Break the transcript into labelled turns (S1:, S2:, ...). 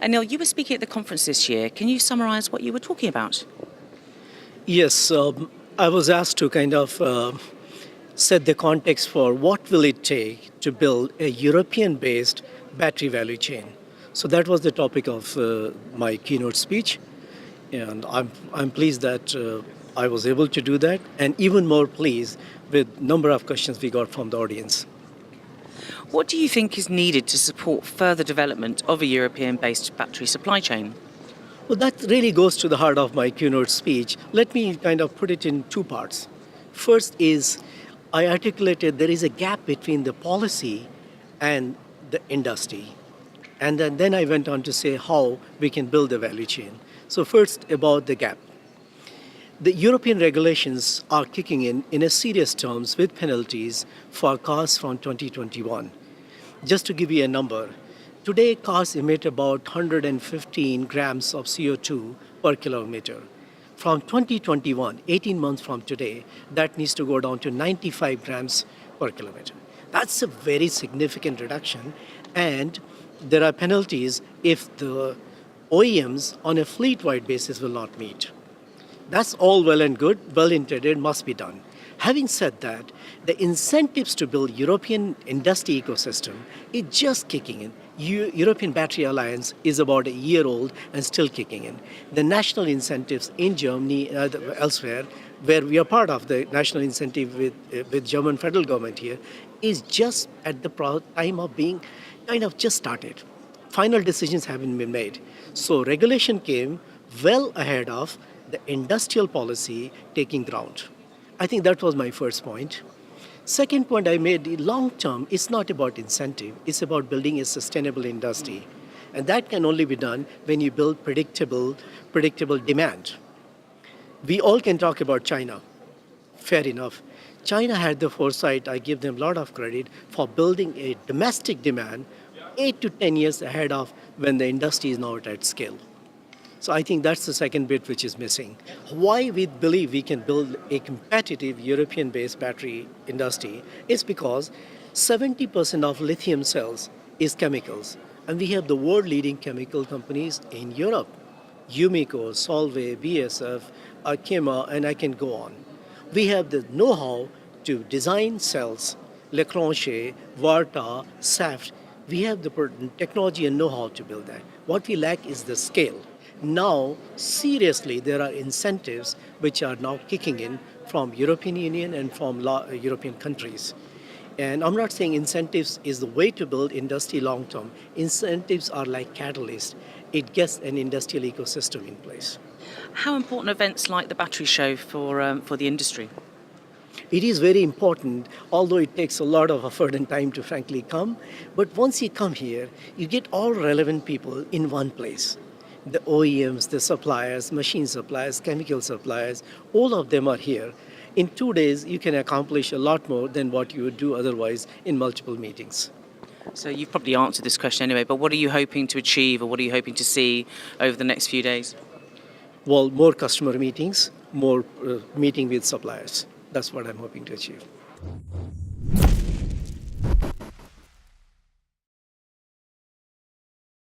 S1: Anil, you were speaking at the conference this year. Can you summarise what you were talking about?
S2: Yes, I was asked to kind of set the context for what will it take to build a European-based battery value chain. So that was the topic of my keynote speech, and I'm pleased that I was able to do that, and even more pleased with number of questions we got from the audience.
S1: What do you think is needed to support further development of a European-based battery supply chain?
S2: Well, that really goes to the heart of my keynote speech. Let me kind of put it in two parts. First is I articulated there is a gap between the policy and the industry. And then I went on to say how we can build the value chain. So first about the gap. The European regulations are kicking in a serious terms with penalties for cars from 2021. Just to give you a number, today cars emit about 115 grams of CO2 per kilometer. From 2021, 18 months from today, that needs to go down to 95 grams per kilometer. That's a very significant reduction, and there are penalties if the OEMs on a fleet-wide basis will not meet. That's all well and good, well intended, must be done. Having said that, the incentives to build European industry ecosystem is just kicking in. European Battery Alliance is about a year old and still kicking in. The national incentives in Germany, elsewhere, where we are part of the national incentive with German federal government here, is just at the time of being kind of just started. Final decisions haven't been made. So regulation came well ahead of the industrial policy taking ground. I think that was my first point. Second point I made, long term, it's not about incentive, it's about building a sustainable industry. And that can only be done when you build predictable demand. We all can talk about China, fair enough. China had the foresight, I give them a lot of credit, for building a domestic demand 8 to 10 years ahead of when the industry is not at scale. So I think that's the second bit which is missing. Why we believe we can build a competitive European-based battery industry is because 70% of lithium cells is chemicals. And we have the world-leading chemical companies in Europe. Umico, Solvay, BASF, Arkema, and I can go on. We have the know-how to design cells, Leclanche, Varta, Saft. We have the technology and know-how to build that. What we lack is the scale. Now, seriously, there are incentives which are now kicking in from European Union and from European countries. And I'm not saying incentives is the way to build industry long term. Incentives are like catalyst. It gets an industrial ecosystem in place.
S1: How important are events like the battery show for the industry?
S2: It is very important, although it takes a lot of effort and time to frankly come. But once you come here, you get all relevant people in one place. The OEMs, the suppliers, machine suppliers, chemical suppliers, all of them are here. In 2 days, you can accomplish a lot more than what you would do otherwise in multiple meetings.
S1: So you've probably answered this question anyway, but what are you hoping to achieve or what are you hoping to see over the next few days?
S2: Well, more customer meetings, more meeting with suppliers. That's what I'm hoping to achieve.